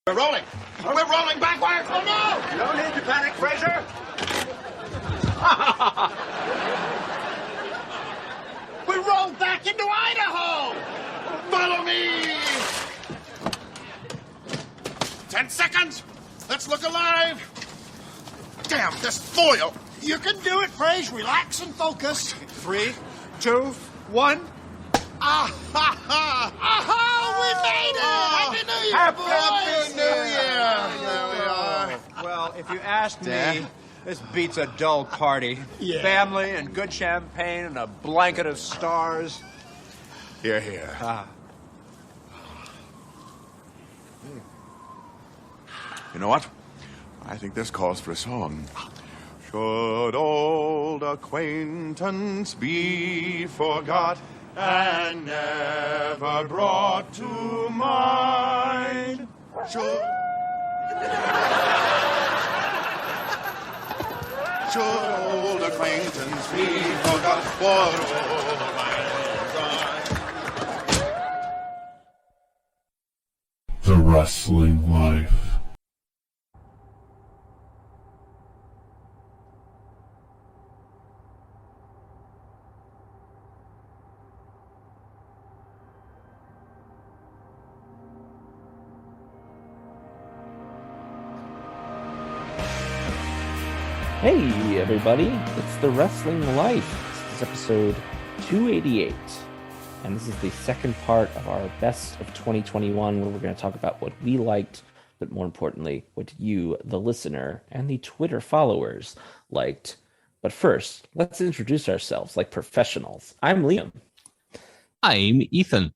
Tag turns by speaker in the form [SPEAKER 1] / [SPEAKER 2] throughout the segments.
[SPEAKER 1] We're rolling. We're rolling backwards. Oh, no!
[SPEAKER 2] No need to panic, Fraser.
[SPEAKER 1] We rolled back into Idaho. Follow me. 10 seconds. Let's look alive. Damn, this foil.
[SPEAKER 3] You can do it, Fraser. Relax and focus.
[SPEAKER 2] 3, 2, 1.
[SPEAKER 3] Ah, ha, ha. Aha, we made it. Happy New Year,
[SPEAKER 1] Happy
[SPEAKER 3] boys.
[SPEAKER 1] New Year. There we are.
[SPEAKER 2] Well, if you ask me, this beats a dull party.
[SPEAKER 3] Yeah.
[SPEAKER 2] Family and good champagne and a blanket of stars.
[SPEAKER 1] Here, here. You know what? I think this calls for a song. Should old acquaintance be forgot and never brought to mind? Should old acquaintance be forgot for old lang syne?
[SPEAKER 4] The Wrestling Life.
[SPEAKER 5] Hey everybody, it's The Wrestling Life. This is episode 288, and this is the second part of our Best of 2021, where we're going to talk about what we liked, but more importantly, what you, the listener, and the Twitter followers liked. But first, let's introduce ourselves like professionals. I'm Liam.
[SPEAKER 6] I'm Ethan.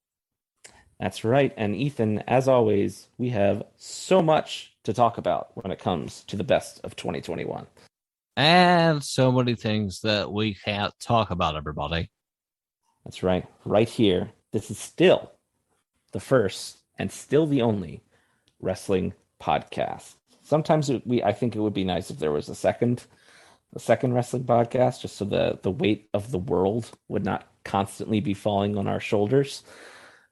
[SPEAKER 5] That's right, and Ethan, as always, we have so much to talk about when it comes to the Best of 2021.
[SPEAKER 6] And so many things that we can't talk about, everybody.
[SPEAKER 5] That's right. Right here. This is still the first and still the only wrestling podcast. Sometimes I think it would be nice if there was a second wrestling podcast, just so the weight of the world would not constantly be falling on our shoulders.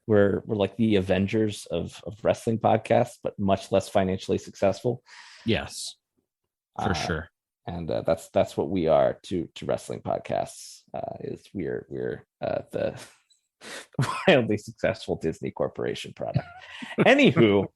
[SPEAKER 5] We're like the Avengers of wrestling podcasts, but much less financially successful.
[SPEAKER 6] Yes, for sure.
[SPEAKER 5] And that's what we are to wrestling podcasts. Is we're the wildly successful Disney Corporation product. Anywho,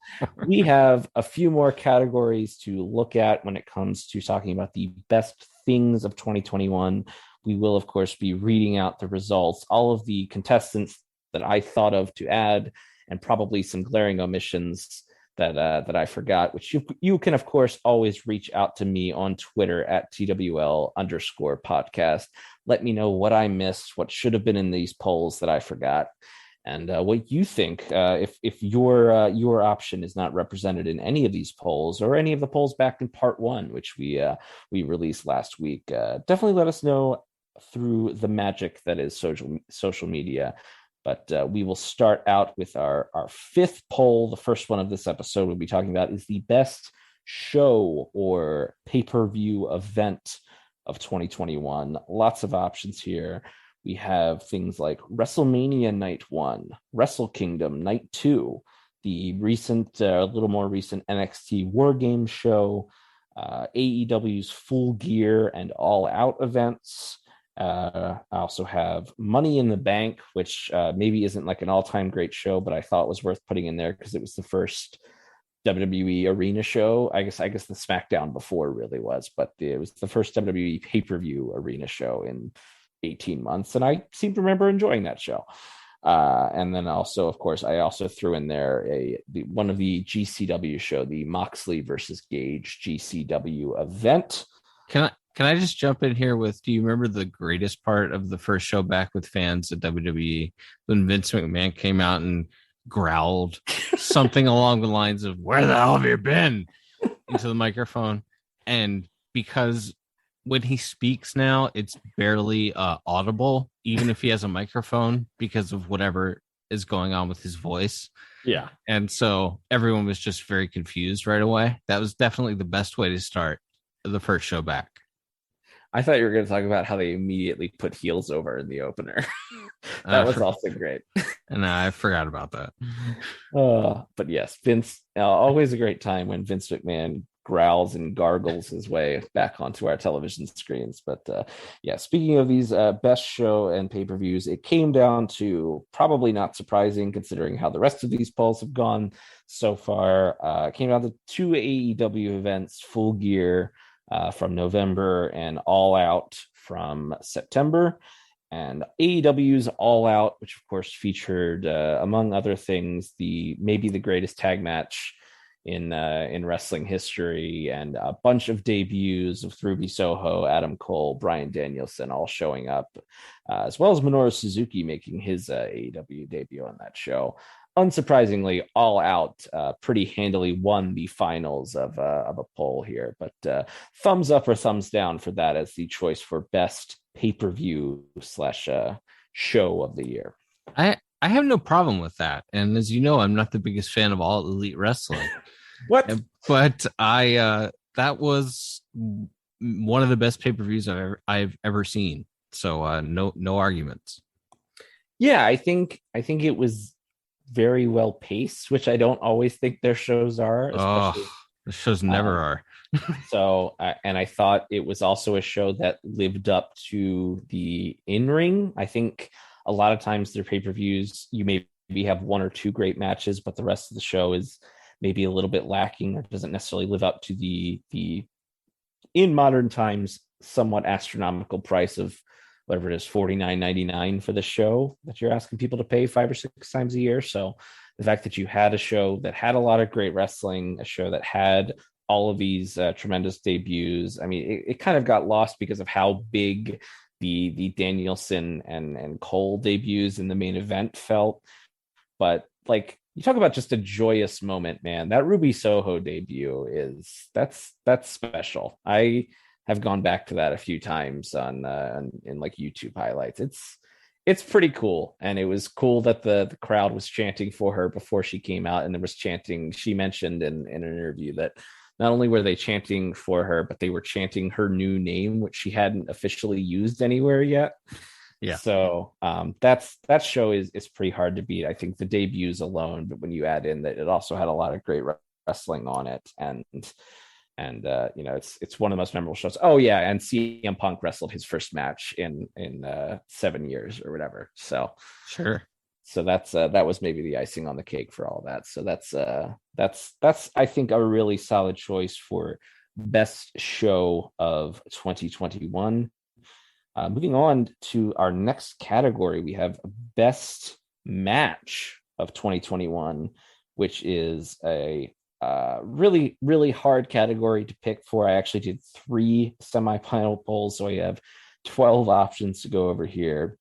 [SPEAKER 5] we have a few more categories to look at when it comes to talking about the best things of 2021. We will, of course, be reading out the results, all of the contestants that I thought of to add, and probably some glaring omissions that I forgot, which you can, of course, always reach out to me on Twitter at TWL_podcast. Let me know what I missed, what should have been in these polls that I forgot, and what you think if your option is not represented in any of these polls or any of the polls back in part 1, which we released last week. Definitely let us know through the magic that is social media. But we will start out with our fifth poll. The first one of this episode we'll be talking about is the best show or pay-per-view event of 2021. Lots of options here. We have things like WrestleMania Night 1, Wrestle Kingdom Night 2, the recent, little more recent NXT War Games show, AEW's Full Gear and All Out events. I also have Money in the Bank, which maybe isn't like an all-time great show, but I thought was worth putting in there because it was the first WWE arena show. I guess the SmackDown before really was, but it was the first WWE pay-per-view arena show in 18 months, and I seem to remember enjoying that show. And then also, of course, I also threw in there one of the GCW show, the Moxley versus Gage GCW event.
[SPEAKER 6] Can I just jump in here with, do you remember the greatest part of the first show back with fans at WWE when Vince McMahon came out and growled something along the lines of, "Where the hell have you been?" into the microphone? And because when he speaks now, it's barely audible, even if he has a microphone, because of whatever is going on with his voice.
[SPEAKER 5] Yeah.
[SPEAKER 6] And so everyone was just very confused right away. That was definitely the best way to start the first show back.
[SPEAKER 5] I thought you were going to talk about how they immediately put heels over in the opener. That was also great.
[SPEAKER 6] And I forgot about that.
[SPEAKER 5] But yes, Vince, always a great time when Vince McMahon growls and gargles his way back onto our television screens. But yeah, speaking of these best show and pay-per-views, it came down to, probably not surprising considering how the rest of these polls have gone so far, it came down to two AEW events, Full Gear from November and All Out from September. And AEW's All Out, which of course featured, among other things, maybe the greatest tag match in wrestling history, and a bunch of debuts of Ruby Soho, Adam Cole, Bryan Danielson all showing up, as well as Minoru Suzuki making his AEW debut on that show. Unsurprisingly, All Out pretty handily won the finals of a poll here, but thumbs up or thumbs down for that as the choice for best pay-per-view slash show of the year.
[SPEAKER 6] I have no problem with that. And as you know, I'm not the biggest fan of All Elite Wrestling.
[SPEAKER 5] What?
[SPEAKER 6] But that was one of the best pay-per-views I've ever seen. So no arguments.
[SPEAKER 5] Yeah, I think it was very well paced, which I don't always think their shows are. Especially,
[SPEAKER 6] the shows never are.
[SPEAKER 5] So, and I thought it was also a show that lived up to the in-ring. I think a lot of times their pay-per-views, you maybe have one or two great matches, but the rest of the show is maybe a little bit lacking or doesn't necessarily live up to the in modern times somewhat astronomical price of whatever it is, $49.99 for the show that you're asking people to pay 5 or 6 times a year. So the fact that you had a show that had a lot of great wrestling, a show that had all of these tremendous debuts, I mean, it kind of got lost because of how big the Danielson and Cole debuts in the main event felt. But like, you talk about just a joyous moment, man. That Ruby Soho debut that's special. I have gone back to that a few times in like YouTube highlights. It's pretty cool, and it was cool that the crowd was chanting for her before she came out, and there was chanting. She mentioned in an interview that not only were they chanting for her, but they were chanting her new name, which she hadn't officially used anywhere yet.
[SPEAKER 6] Yeah.
[SPEAKER 5] So that show is pretty hard to beat. I think the debuts alone, but when you add in that it also had a lot of great wrestling on it, and you know, it's one of the most memorable shows. Oh yeah, and CM Punk wrestled his first match in 7 years or whatever. So
[SPEAKER 6] sure.
[SPEAKER 5] So that was maybe the icing on the cake for all that. So that's I think a really solid choice for best show of 2021. Moving on to our next category, we have best match of 2021, which is a really, really hard category to pick for. I actually did 3 semifinal polls, so I have 12 options to go over here.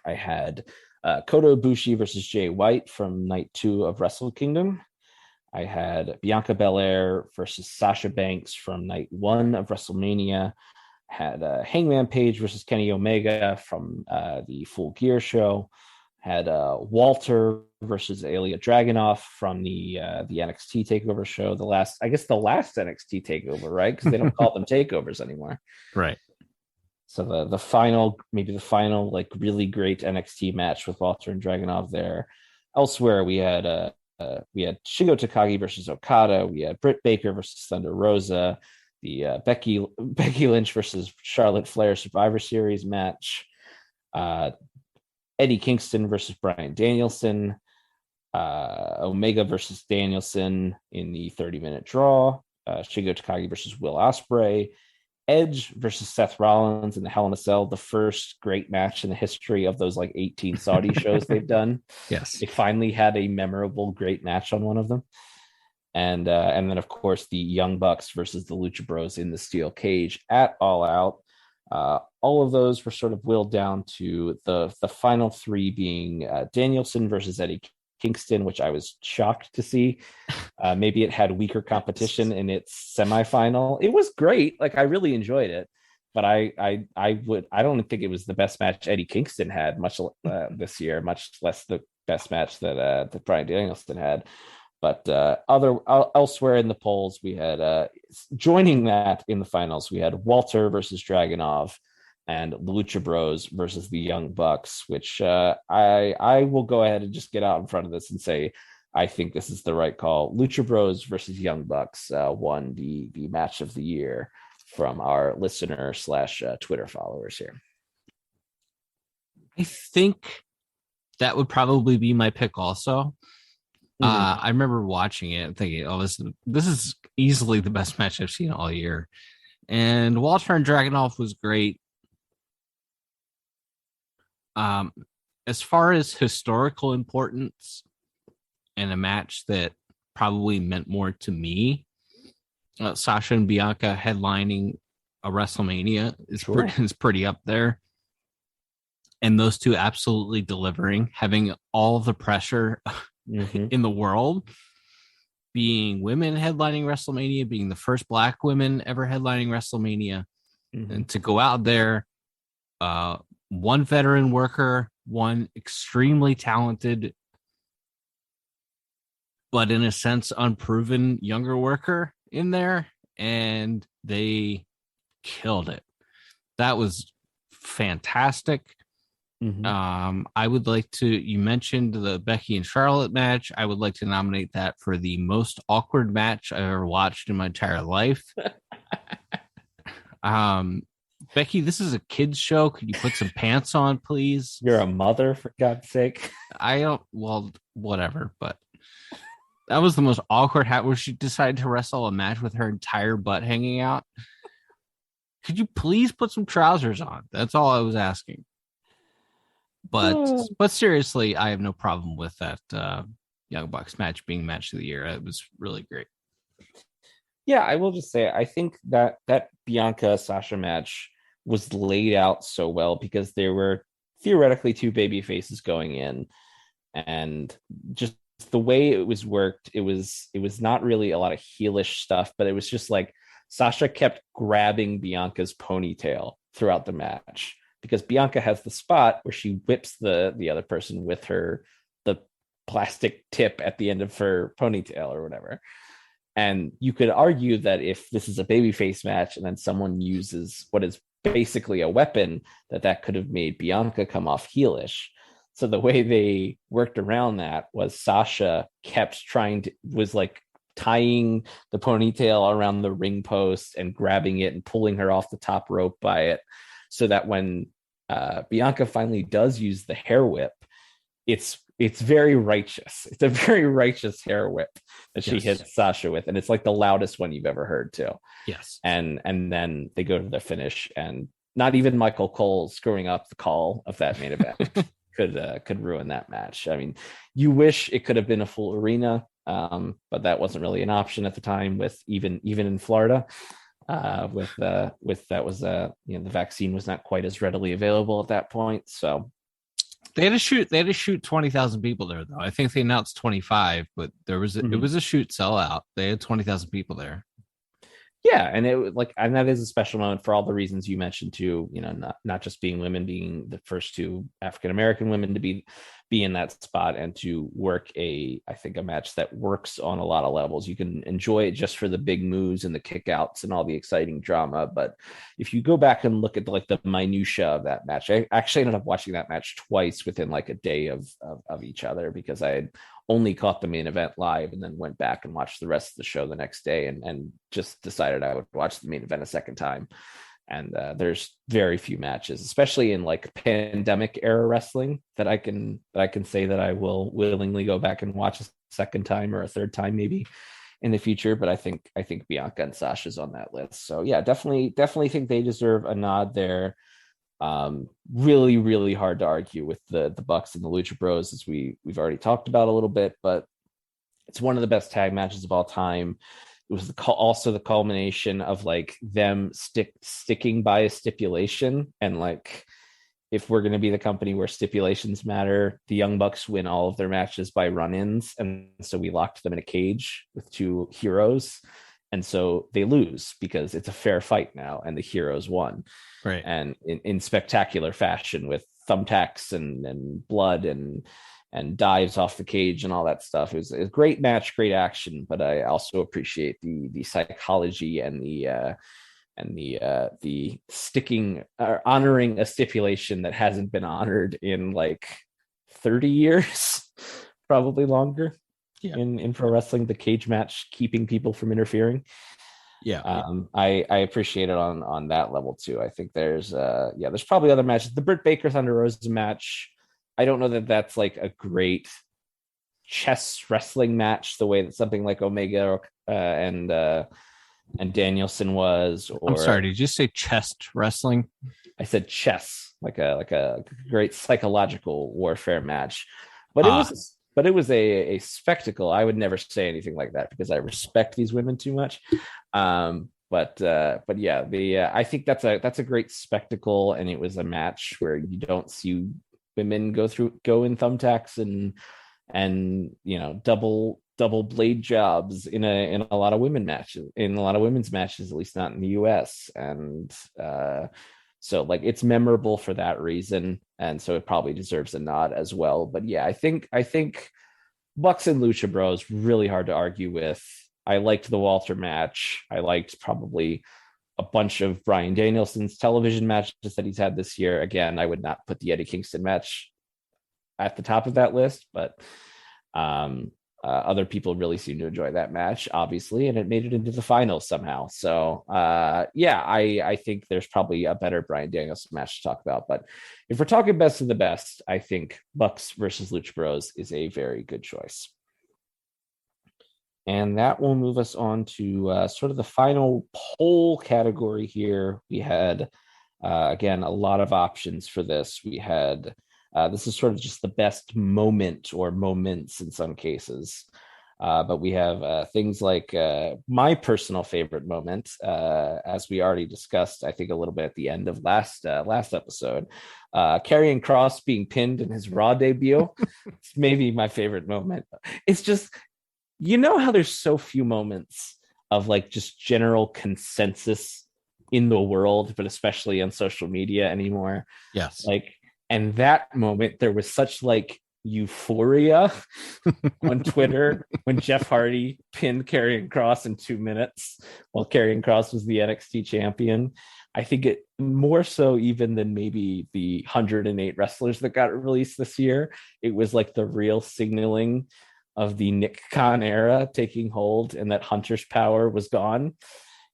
[SPEAKER 5] I had Kota Ibushi versus Jay White from night 2 of Wrestle Kingdom. I had Bianca Belair versus Sasha Banks from night 1 of WrestleMania. Had Hangman Page versus Kenny Omega from the Full Gear show. Had Walter versus Ilya Dragunov from the NXT Takeover show. The last NXT Takeover, right? Because they don't call them takeovers anymore,
[SPEAKER 6] right?
[SPEAKER 5] So the final like really great NXT match with Walter and Dragunov there. Elsewhere, we had Shingo Takagi versus Okada. We had Britt Baker versus Thunder Rosa. The Becky Lynch versus Charlotte Flair Survivor Series match. Eddie Kingston versus Bryan Danielson. Omega versus Danielson in the 30-minute draw. Shingo Takagi versus Will Ospreay. Edge versus Seth Rollins in the Hell in a Cell, the first great match in the history of those like 18 Saudi shows they've done.
[SPEAKER 6] Yes.
[SPEAKER 5] They finally had a memorable, great match on one of them. And then, of course, the Young Bucks versus the Lucha Bros in the steel cage at All Out. All of those were sort of willed down to the final 3 being Danielson versus Eddie Kingston, which I was shocked to see. Maybe it had weaker competition in its semifinal. It was great. Like, I really enjoyed it, but I don't think it was the best match Eddie Kingston had much this year, much less the best match that Bryan Danielson had. But elsewhere in the polls, we had joining that in the finals, we had Walter versus Dragunov and the Lucha Bros versus the Young Bucks, which I will go ahead and just get out in front of this and say I think this is the right call. Lucha Bros versus Young Bucks won the match of the year from our listener / Twitter followers here.
[SPEAKER 6] I think that would probably be my pick also. I remember watching it and thinking, oh, this is easily the best match I've seen all year. And Walter and Dragunov was great. As far as historical importance and a match that probably meant more to me, Sasha and Bianca headlining a WrestleMania is pretty up there. And those two absolutely delivering, having all the pressure in the world, being women headlining WrestleMania, being the first Black women ever headlining WrestleMania, and to go out there, one veteran worker, one extremely talented, but in a sense unproven younger worker in there, and they killed it. That was fantastic. I would like to, you mentioned the Becky and Charlotte match. I would like to nominate that for the most awkward match I've ever watched in my entire life. Becky, this is a kid's show. Could you put some pants on, please?
[SPEAKER 5] You're a mother, for God's sake.
[SPEAKER 6] Well, whatever, but that was the most awkward hat where she decided to wrestle a match with her entire butt hanging out. Could you please put some trousers on? That's all I was asking. But seriously, I have no problem with that Young Bucks match being match of the year. It was really great.
[SPEAKER 5] Yeah, I will just say I think that Bianca Sasha match was laid out so well because there were theoretically two baby faces going in, and just the way it was worked, it was not really a lot of heelish stuff, but it was just like Sasha kept grabbing Bianca's ponytail throughout the match, because Bianca has the spot where she whips the other person with the plastic tip at the end of her ponytail or whatever. And you could argue that if this is a babyface match and then someone uses what is basically a weapon, that could have made Bianca come off heelish. So the way they worked around that was Sasha was like tying the ponytail around the ring post and grabbing it and pulling her off the top rope by it, so that when Bianca finally does use the hair whip, it's very righteous. It's a very righteous hair whip that she hits Sasha with, and it's like the loudest one you've ever heard too.
[SPEAKER 6] Yes.
[SPEAKER 5] And then they go to the finish, and not even Michael Cole screwing up the call of that main event could ruin that match. I mean, you wish it could have been a full arena, but that wasn't really an option at the time. With even in Florida, with that was the vaccine was not quite as readily available at that point, so.
[SPEAKER 6] They had to shoot 20,000 people there, though. I think they announced 25, but it was a shoot sellout. They had 20,000 people there.
[SPEAKER 5] Yeah, and and that is a special moment for all the reasons you mentioned too. Not just being women, being the first two African American women to be in that spot, and to work I think a match that works on a lot of levels. You can enjoy it just for the big moves and the kickouts and all the exciting drama, but if you go back and look at the minutia of that match, I actually ended up watching that match twice within like a day of each other, because I had only caught the main event live and then went back and watched the rest of the show the next day, and just decided I would watch the main event a second time. And there's very few matches, especially in like pandemic era wrestling, that I can say that I will willingly go back and watch a second time or a third time maybe in the future. But I think Bianca and Sasha's on that list. So yeah, definitely think they deserve a nod there. Really, really hard to argue with the Bucks and the Lucha Bros, as we've already talked about a little bit, but it's one of the best tag matches of all time. It was also the culmination of like them sticking by a stipulation, and like, if we're going to be the company where stipulations matter, the Young Bucks win all of their matches by run-ins, and so we locked them in a cage with two heroes, and so they lose because it's a fair fight now, and the heroes won,
[SPEAKER 6] right?
[SPEAKER 5] And in spectacular fashion, with thumbtacks and blood and and dives off the cage and all that stuff. It was a great match, great action, but I also appreciate the psychology and the sticking or honoring a stipulation that hasn't been honored in like 30 years, probably longer.
[SPEAKER 6] Yeah.
[SPEAKER 5] In pro wrestling, the cage match keeping people from interfering. I appreciate it on that level too. I think there's probably other matches. The Britt Baker Thunder Rosa match, I don't know that that's like a great chess wrestling match the way that something like Omega and Danielson was. Or
[SPEAKER 6] I'm sorry, did you say chest wrestling?
[SPEAKER 5] I said chess, like a great psychological warfare match, but it was a spectacle. I would never say anything like that because I respect these women too much. But yeah, I think that's a great spectacle, and it was a match where you don't see women go in thumbtacks and double blade jobs in a lot of women's matches, at least not in the US. And so like it's memorable for that reason, and so it probably deserves a nod as well. But yeah, I think Bucks and Lucha Bros really hard to argue with. I liked the Walter match. I liked probably a bunch of Bryan Danielson's television matches that he's had this year. Again, I would not put the Eddie Kingston match at the top of that list, but other people really seem to enjoy that match, obviously, and it made it into the finals somehow. So I think there's probably a better Bryan Danielson match to talk about. But if we're talking best of the best, I think Bucks versus Lucha Bros is a very good choice. And that will move us on to sort of the final poll category here. We had, again, a lot of options for this. We had, this is sort of just the best moment or moments in some cases. But we have things like my personal favorite moment, as we already discussed, I think a little bit at the end of last episode. Karrion Kross being pinned in his Raw debut. It's maybe my favorite moment. It's just, you know how there's so few moments of like just general consensus in the world, but especially on social media anymore.
[SPEAKER 6] Yes.
[SPEAKER 5] Like, and that moment, there was such like euphoria on Twitter when Jeff Hardy pinned Karrion Kross in 2 minutes while Karrion Kross was the NXT champion. I think it more so even than maybe the 108 wrestlers that got released this year. It was like the real signaling of the Nick Khan era taking hold, and that Hunter's power was gone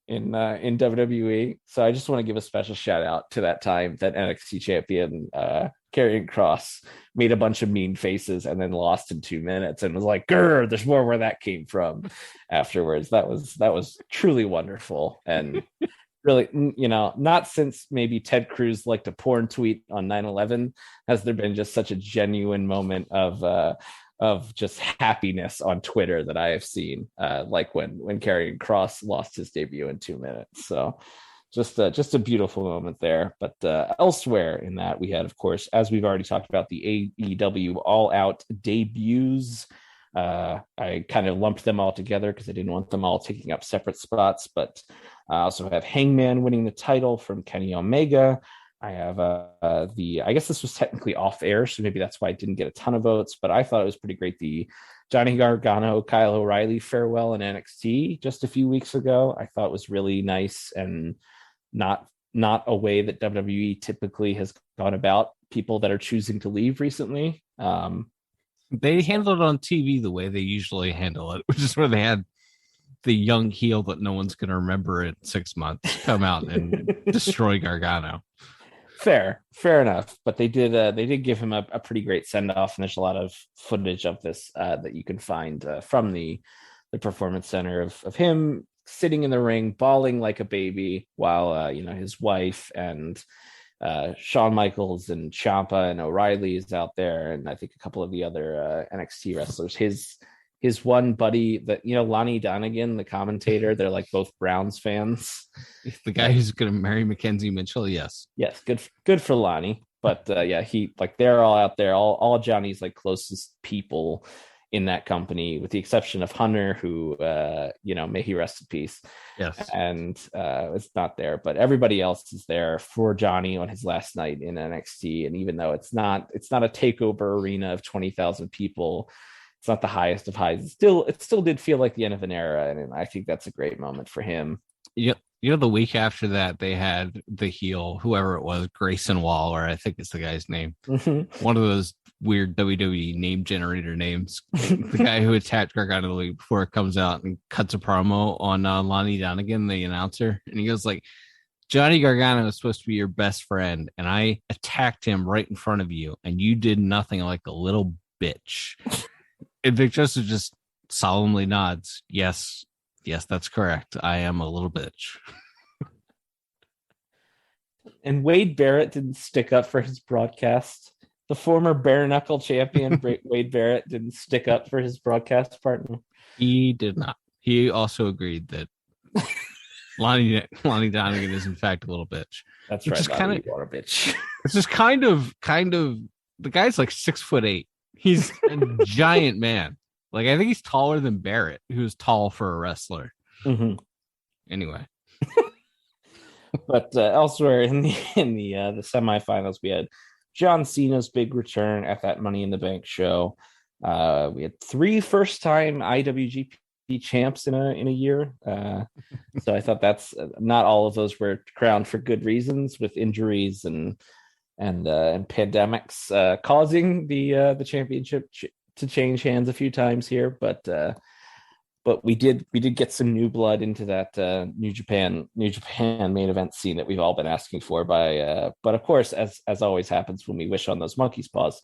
[SPEAKER 5] in WWE. So I just want to give a special shout out to that time that NXT champion Karrion Kross made a bunch of mean faces and then lost in 2 minutes and was like, "Grr, there's more where that came from." Afterwards, that was truly wonderful. And really, not since maybe Ted Cruz liked a porn tweet on 9/11 has there been just such a genuine moment of just happiness on Twitter that I have seen, like when Karrion Kross lost his debut in 2 minutes. So just a beautiful moment there. But elsewhere in that, we had, of course, as we've already talked about, the AEW All Out debuts. I kind of lumped them all together because I didn't want them all taking up separate spots. But I also have Hangman winning the title from Kenny Omega. I have I guess this was technically off air, so maybe that's why I didn't get a ton of votes, but I thought it was pretty great. The Johnny Gargano, Kyle O'Reilly farewell in NXT just a few weeks ago, I thought was really nice and not a way that WWE typically has gone about people that are choosing to leave recently.
[SPEAKER 6] They handled it on TV the way they usually handle it, which is where they had the young heel that no one's going to remember in 6 months come out and destroy Gargano.
[SPEAKER 5] Fair enough, but they did give him a pretty great send off, and there's a lot of footage of this that you can find from the Performance Center of him sitting in the ring, bawling like a baby, while his wife and Shawn Michaels and Ciampa and O'Reilly is out there, and I think a couple of the other NXT wrestlers. His one buddy, that Lonnie Donegan, the commentator, they're like both Browns fans.
[SPEAKER 6] The guy who's going to marry Mackenzie Mitchell, yes,
[SPEAKER 5] good for Lonnie. But he, like, they're all out there, all Johnny's like closest people in that company, with the exception of Hunter, who may he rest in peace.
[SPEAKER 6] Yes.
[SPEAKER 5] And it's not there, but everybody else is there for Johnny on his last night in NXT. And even though it's not a takeover arena of 20,000 people, it's not the highest of highs. It still did feel like the end of an era, and I think that's a great moment for him.
[SPEAKER 6] The week after that, they had the heel, whoever it was, Grayson Waller, I think it's the guy's name. One of those weird WWE name generator names. The guy who attacked Gargano before it comes out and cuts a promo on Lonnie Donegan, the announcer. And he goes like, Johnny Gargano is supposed to be your best friend, and I attacked him right in front of you, and you did nothing, like a little bitch. And Vic Joseph just solemnly nods. Yes, that's correct. I am a little bitch.
[SPEAKER 5] And Wade Barrett didn't stick up for his broadcast. The former bare knuckle champion, Wade Barrett, didn't stick up for his broadcast partner.
[SPEAKER 6] He did not. He also agreed that Lonnie Donegan is in fact a little bitch.
[SPEAKER 5] That's right.
[SPEAKER 6] Just kind of
[SPEAKER 5] a bitch.
[SPEAKER 6] It's just kind of the guy's like 6'8". He's a giant man. Like, I think he's taller than Barrett, who's tall for a wrestler.
[SPEAKER 5] Mm-hmm.
[SPEAKER 6] Anyway.
[SPEAKER 5] But elsewhere in the semifinals, we had John Cena's big return at that Money in the Bank show. We had 3 first-time IWGP champs in a year. So I thought that's not all of those were crowned for good reasons, with injuries and pandemics causing the championship to change hands a few times here, but we did get some new blood into that New Japan main event scene that we've all been asking for. But of course, as always happens when we wish on those monkey's paws,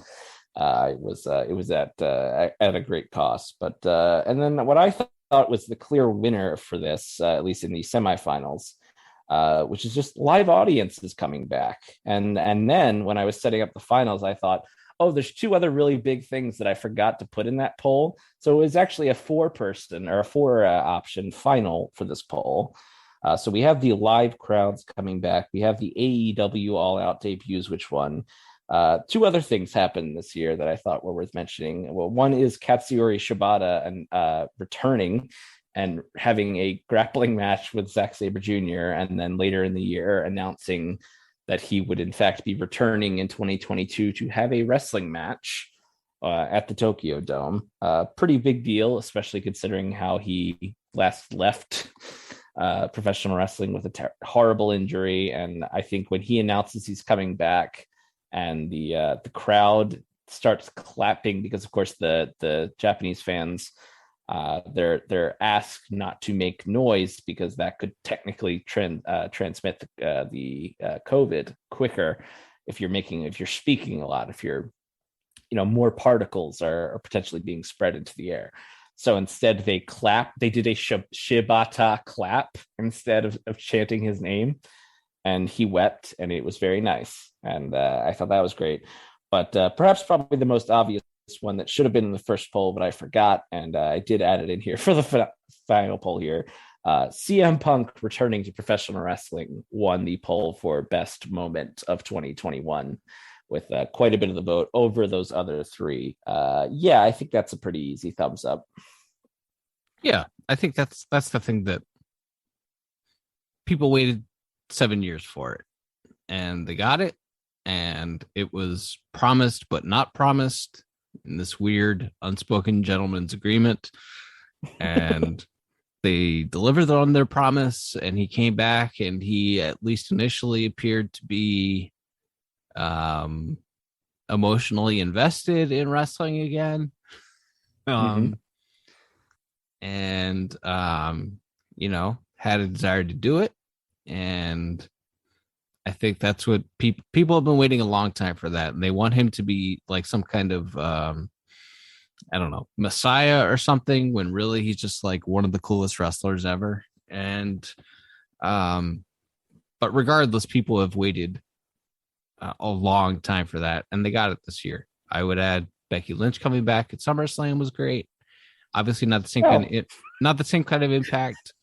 [SPEAKER 5] it was at a great cost. But and then what I thought was the clear winner for this, at least in the semifinals, which is just live audiences coming back. And then when I was setting up the finals, I thought, oh, there's 2 other really big things that I forgot to put in that poll. So it was actually a 4-person or a 4 option final for this poll. So we have the live crowds coming back. We have the AEW All Out debuts, which won. 2 other things happened this year that I thought were worth mentioning. Well, one is Katsuyori Shibata and returning and having a grappling match with Zack Sabre Jr. and then later in the year announcing that he would in fact be returning in 2022 to have a wrestling match at the Tokyo Dome. Pretty big deal, especially considering how he last left professional wrestling with a horrible injury. And I think when he announces he's coming back and the crowd starts clapping, because of course the Japanese fans, they're asked not to make noise because that could technically transmit the COVID quicker if you're speaking a lot, if you're more particles are potentially being spread into the air. So instead they did a Shibata clap instead of chanting his name, and he wept, and it was very nice, and I thought that was great. But perhaps probably the most obvious one that should have been in the first poll, but I forgot, and I did add it in here for the final poll here. CM Punk returning to professional wrestling won the poll for best moment of 2021 with quite a bit of the vote over those other 3. I think that's a pretty easy thumbs up.
[SPEAKER 6] Yeah, I think that's the thing that people waited 7 years for it, and they got it, and it was promised but not promised in this weird unspoken gentleman's agreement, and they delivered on their promise, and he came back, and he at least initially appeared to be emotionally invested in wrestling again, and had a desire to do it. And I think that's what people have been waiting a long time for that. And they want him to be like some kind of, messiah or something, when really he's just like one of the coolest wrestlers ever. And, but regardless, people have waited a long time for that, and they got it this year. I would add Becky Lynch coming back at SummerSlam was great. Obviously not the same kind of impact,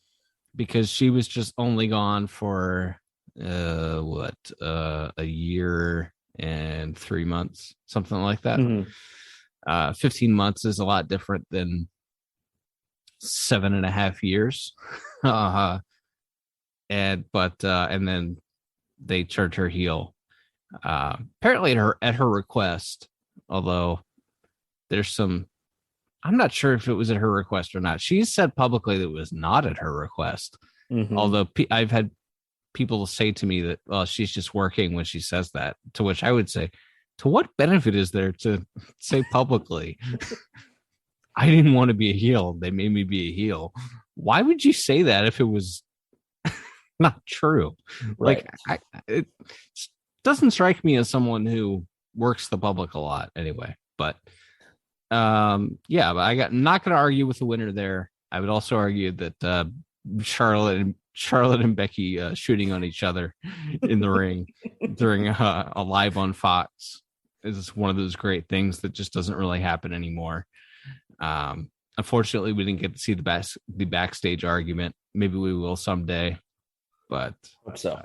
[SPEAKER 6] because she was just only gone for a year and 3 months, something like that. 15 months is a lot different than 7.5 years. uh, and then they turned her heel. Apparently at her request, although there's some, I'm not sure if it was at her request or not. She said publicly that it was not at her request.
[SPEAKER 5] Mhm.
[SPEAKER 6] Although I've had people say to me that, well, she's just working when she says that, to which I would say, to what benefit is there to say publicly, I didn't want to be a heel, they made me be a heel? Why would you say that if it was not true?
[SPEAKER 5] Right.
[SPEAKER 6] Like, it doesn't strike me as someone who works the public a lot anyway. But yeah, but not going to argue with the winner there. I would also argue that Charlotte and Becky shooting on each other in the ring during a live on Fox is one of those great things that just doesn't really happen anymore. Unfortunately, we didn't get to see the backstage argument. Maybe we will someday, but
[SPEAKER 5] Hope so.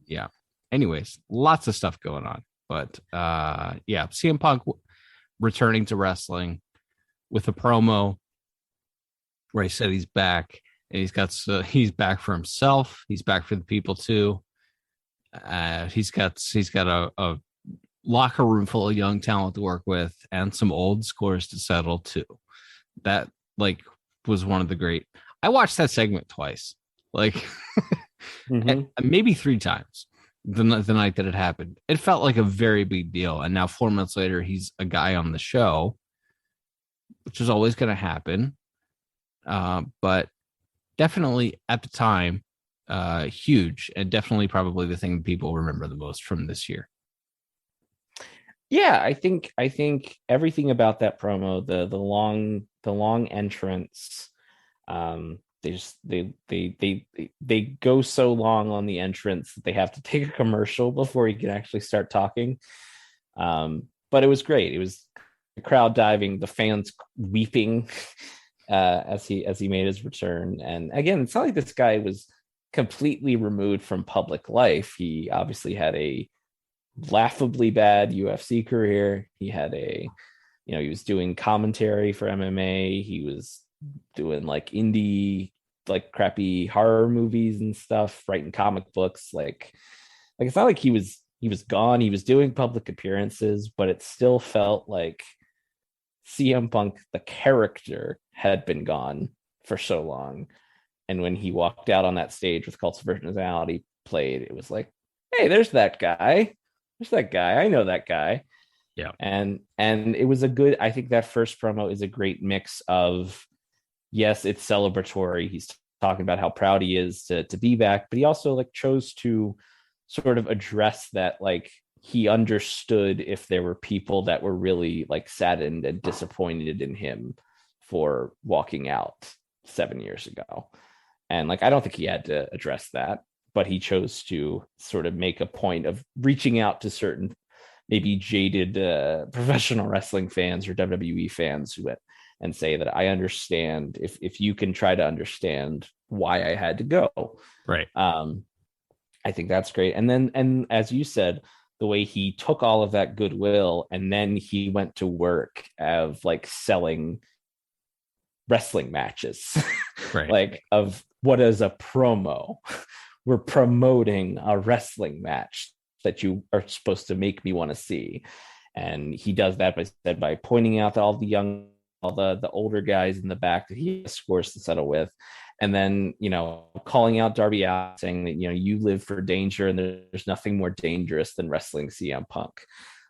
[SPEAKER 6] Yeah. Anyways, lots of stuff going on, but yeah, CM Punk returning to wrestling with a promo where he said he's back, and he's back for himself. He's back for the people too. He's got a locker room full of young talent to work with and some old scores to settle too. That was one of the great. I watched that segment twice, maybe 3 times the night that it happened. It felt like a very big deal. And now 4 months later, he's a guy on the show, which is always going to happen. But definitely at the time, huge, and definitely probably the thing people remember the most from this year.
[SPEAKER 5] Yeah, I think everything about that promo, the long entrance, they go so long on the entrance that they have to take a commercial before he can actually start talking. But it was great. It was the crowd diving, the fans weeping as he made his return. And again, it's not like this guy was completely removed from public life. He obviously had a laughably bad UFC career. He had he was doing commentary for MMA. He was doing indie, crappy horror movies and stuff, writing comic books. It's not like he was gone. He was doing public appearances, but it still felt like CM Punk, the character, had been gone for so long. And when he walked out on that stage with Cults of Personality played, it was like, hey, there's that guy. There's that guy. I know that guy.
[SPEAKER 6] Yeah.
[SPEAKER 5] And it was I think that first promo is a great mix of, yes, it's celebratory. He's talking about how proud he is to be back, but he also chose to sort of address that, he understood if there were people that were really saddened and disappointed in him for walking out 7 years ago. And I don't think he had to address that, but he chose to sort of make a point of reaching out to certain maybe jaded professional wrestling fans or WWE fans and say that I understand if you can try to understand why I had to go.
[SPEAKER 6] Right.
[SPEAKER 5] I think that's great. And as you said, the way he took all of that goodwill and then he went to work of selling wrestling matches,
[SPEAKER 6] right?
[SPEAKER 5] Of what is a promo. We're promoting a wrestling match that you are supposed to make me want to see. And he does that by pointing out all the older guys in the back that he has scores to settle with. And then, calling out Darby Allin, saying that, you live for danger and there's nothing more dangerous than wrestling CM Punk.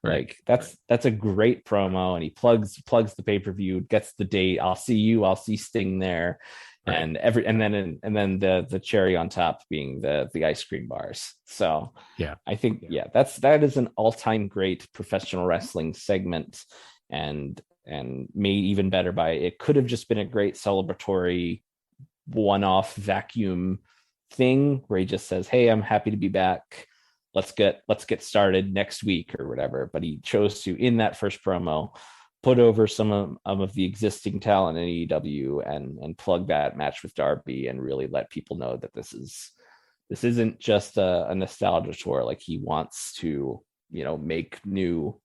[SPEAKER 5] Right. That's a great promo. And he plugs the pay-per-view, gets the date. I'll see Sting there. Right. And then the cherry on top being the ice cream bars. So
[SPEAKER 6] yeah,
[SPEAKER 5] I think, that is an all-time great professional wrestling segment, and made even better by it could have just been a great celebratory one-off vacuum thing where he just says, hey, I'm happy to be back. Let's get started next week or whatever. But he chose to, in that first promo, put over some of the existing talent in AEW and plug that match with Darby and really let people know that this isn't just a nostalgia tour. He wants to, make new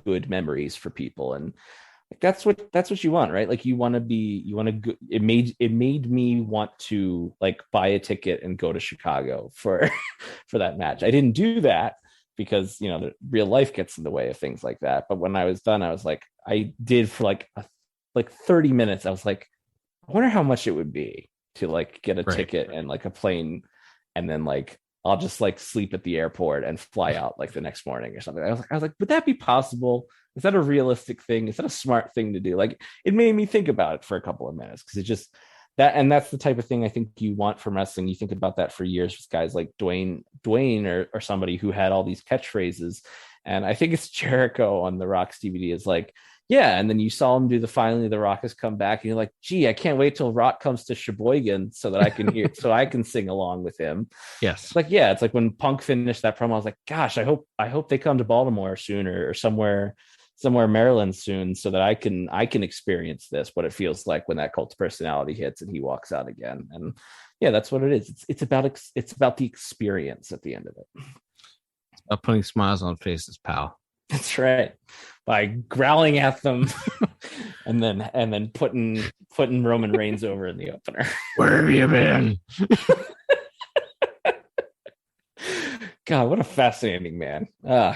[SPEAKER 5] good memories for people. And like that's what you want, right? Like you want to it made me want to like buy a ticket and go to Chicago for for that match. I didn't do that because the real life gets in the way of things like that. But when I was done, I was like, I did for like 30 minutes. I was like, I wonder how much it would be to like get a ticket and like a plane, and then like I'll just like sleep at the airport and fly out like the next morning or something. I was like, would that be possible? Is that a realistic thing? Is that a smart thing to do? Like it made me think about it for a couple of minutes because it just that's the type of thing I think you want from wrestling. You think about that for years with guys like Dwayne or somebody who had all these catchphrases. And I think it's Jericho on the Rock's DVD is like, yeah, and then you saw him do the finally the Rock has come back, and you're like, gee, I can't wait till Rock comes to Sheboygan so that I can hear so I can sing along with him.
[SPEAKER 6] Yes.
[SPEAKER 5] It's like, yeah, it's like when Punk finished that promo, I was like, gosh, I hope they come to Baltimore soon or somewhere Maryland soon so that I can experience this, what it feels like when that cult of personality hits and he walks out again. And yeah, that's what it is. It's about the experience at the end of it.
[SPEAKER 6] It's about putting smiles on faces, pal.
[SPEAKER 5] That's right. By growling at them and then putting Roman Reigns over in the opener.
[SPEAKER 6] Where have you been?
[SPEAKER 5] God, what a fascinating man.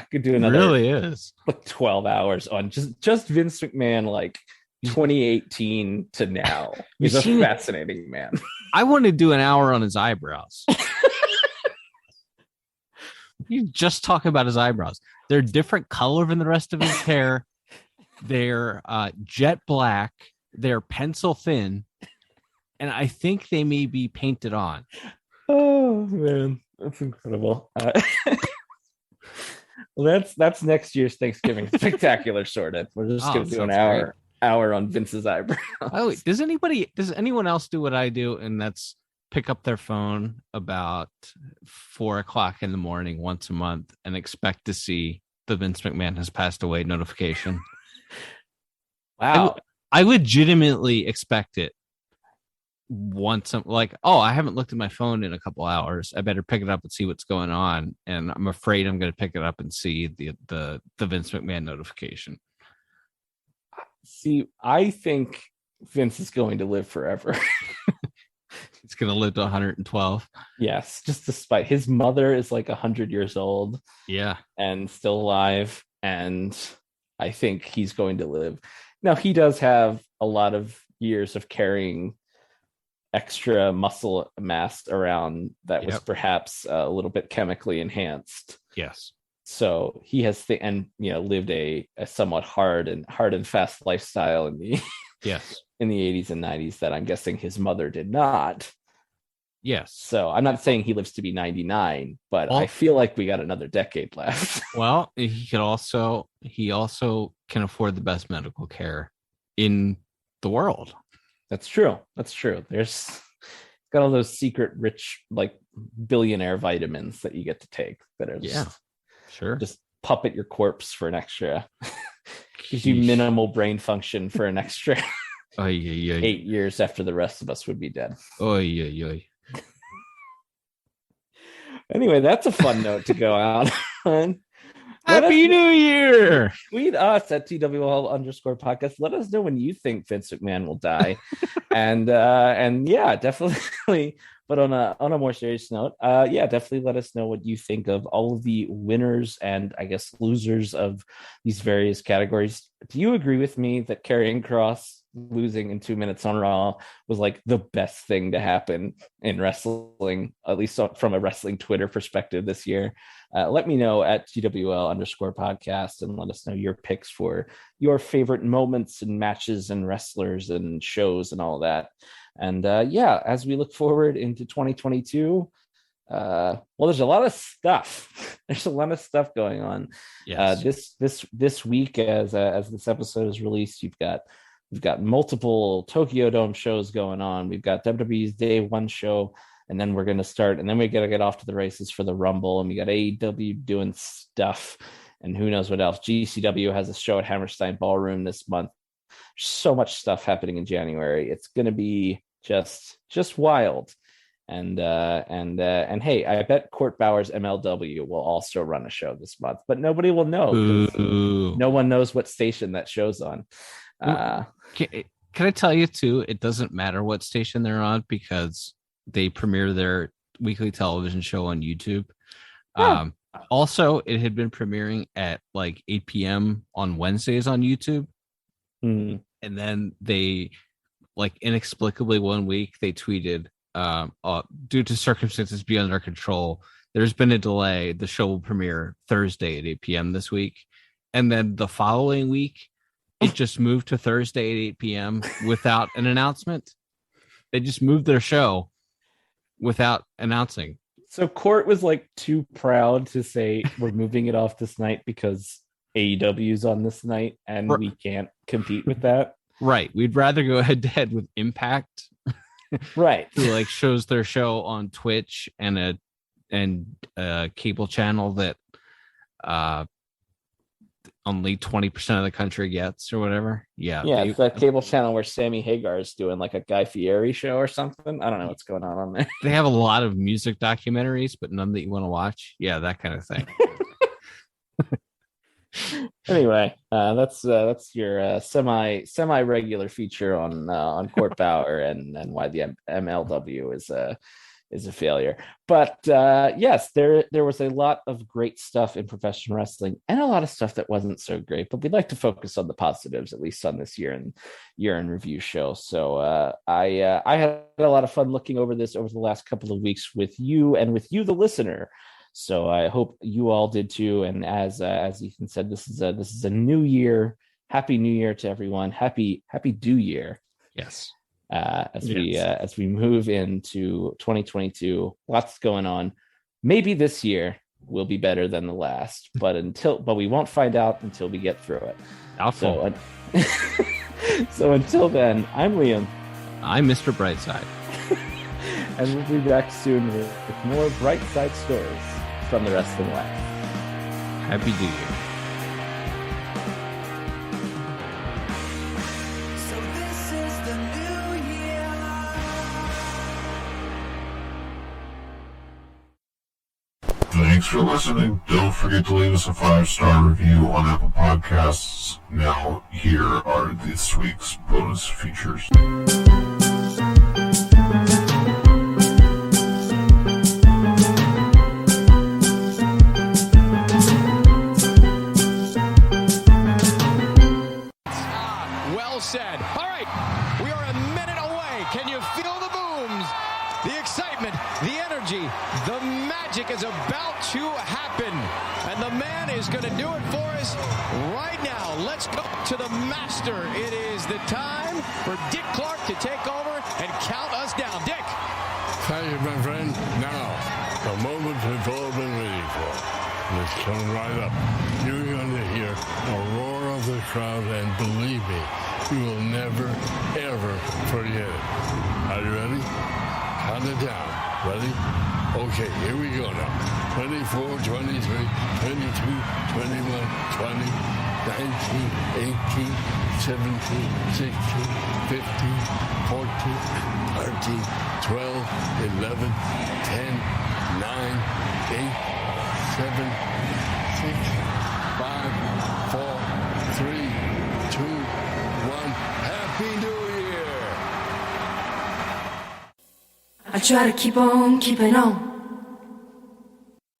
[SPEAKER 5] Could do another
[SPEAKER 6] really is
[SPEAKER 5] like 12 hours on just Vince McMahon, like 2018 to now. He's a fascinating man.
[SPEAKER 6] I want to do an hour on his eyebrows. You just talk about his eyebrows. They're different color than the rest of his hair. They're jet black. They're pencil thin. And I think they may be painted on.
[SPEAKER 5] Oh, man. That's incredible. Well, that's next year's Thanksgiving Spectacular, sort of. We're just going to do an hour on Vince's eyebrows.
[SPEAKER 6] Oh, does anyone else do what I do? And that's pick up their phone about 4:00 in the morning once a month and expect to see the Vince McMahon has passed away notification.
[SPEAKER 5] Wow.
[SPEAKER 6] I legitimately expect it once. I'm like, oh, I haven't looked at my phone in a couple hours. I better pick it up and see what's going on. And I'm afraid I'm going to pick it up and see the Vince McMahon notification.
[SPEAKER 5] See, I think Vince is going to live forever.
[SPEAKER 6] He's going to live to 112.
[SPEAKER 5] Yes, just despite his mother is like 100 years old.
[SPEAKER 6] Yeah.
[SPEAKER 5] And still alive. And I think he's going to live. Now, he does have a lot of years of carrying extra muscle mass around that was perhaps a little bit chemically enhanced.
[SPEAKER 6] Yes.
[SPEAKER 5] So he has lived a somewhat hard and fast lifestyle in the in the 80s and 90s that I'm guessing his mother did not.
[SPEAKER 6] Yes.
[SPEAKER 5] So I'm not saying he lives to be 99, but I feel like we got another decade left.
[SPEAKER 6] Well, he also can afford the best medical care in the world.
[SPEAKER 5] That's true. There's got all those secret rich like billionaire vitamins that you get to take that are just puppet your corpse for an extra gives you minimal brain function for an extra 8 years after the rest of us would be dead. Anyway, that's a fun note to go out on.
[SPEAKER 6] Happy New Year!
[SPEAKER 5] Tweet us at TWL_podcast. Let us know when you think Vince McMahon will die. and yeah, definitely. But on a more serious note, definitely let us know what you think of all of the winners and I guess losers of these various categories. Do you agree with me that Karrion Kross losing in 2 minutes on Raw was like the best thing to happen in wrestling, at least from a wrestling Twitter perspective this year? Let me know at TWL_podcast and let us know your picks for your favorite moments and matches and wrestlers and shows and all that. And as we look forward into 2022, there's a lot of stuff. There's a lot of stuff going on. Yes. This week, as this episode is released, we've got multiple Tokyo Dome shows going on. We've got WWE's Day 1 show, and then we're going to start, and then we got to get off to the races for the Rumble, and we got AEW doing stuff, and who knows what else. GCW has a show at Hammerstein Ballroom this month. There's so much stuff happening in January. It's going to be just wild. And hey, I bet Court Bauer's MLW will also run a show this month, but nobody will know because no one knows what station that show's on.
[SPEAKER 6] Can I tell you too? It doesn't matter what station they're on because they premiere their weekly television show on YouTube. Also, it had been premiering at like 8 p.m. on Wednesdays on YouTube. And then they, like, inexplicably one week they tweeted, due to circumstances beyond our control, there's been a delay. The show will premiere Thursday at 8 p.m. this week. And then the following week, it just moved to Thursday at 8 p.m. without an announcement. They just moved their show without announcing.
[SPEAKER 5] So Court was like too proud to say we're moving it off this night because AEW's on this night and we can't compete with that.
[SPEAKER 6] Right. We'd rather go head to head with Impact.
[SPEAKER 5] Right.
[SPEAKER 6] Who like shows their show on Twitch and a cable channel that only 20% of the country gets or whatever. Yeah.
[SPEAKER 5] It's that cable channel where Sammy Hagar is doing like a Guy Fieri show or something. I don't know what's going on there.
[SPEAKER 6] They have a lot of music documentaries, but none that you want to watch. Yeah, that kind of thing.
[SPEAKER 5] Anyway, that's your semi regular feature on Court Bauer and why the MLW is a failure. But yes, there was a lot of great stuff in professional wrestling and a lot of stuff that wasn't so great. But we'd like to focus on the positives, at least on this year in review show. So I had a lot of fun looking over this over the last couple of weeks with you, the listener. So I hope you all did too. And as Ethan said, this is a new year. Happy New Year to everyone. Happy New Year.
[SPEAKER 6] Yes.
[SPEAKER 5] As we move into 2022, lots going on. Maybe this year will be better than the last, but we won't find out until we get through it. So until then, I'm Liam.
[SPEAKER 6] I'm Mr. Brightside.
[SPEAKER 5] And we'll be back soon with more Brightside stories from the wrestling life.
[SPEAKER 6] Happy New Year.
[SPEAKER 4] Thanks for listening. Don't forget to leave us a 5-star review on Apple Podcasts. Now, here are this week's bonus features.
[SPEAKER 7] Well said. All right, we are a minute away. Can you feel the booms? The excitement, the energy, the magic is about to happen. And the man is going to do it for us right now. Let's go to the master. It is the time for Dick Clark to take over and count us down. Dick.
[SPEAKER 8] Thank you, my friend. Now, the moment we've all been waiting for. It's coming right up. You're going to hear a roar of the crowd, and believe me, you will never, ever forget it. Are you ready? Count it down. Ready? Okay, here we go now. 24, 23, 22, 21, 20, 19, 18, 17, 16, 15, 14, 13, 12, 11, 10, 9, 8, 7, 6, 5, 4, 3, 2, 1. Happy New Year!
[SPEAKER 9] I try to keep on keeping on.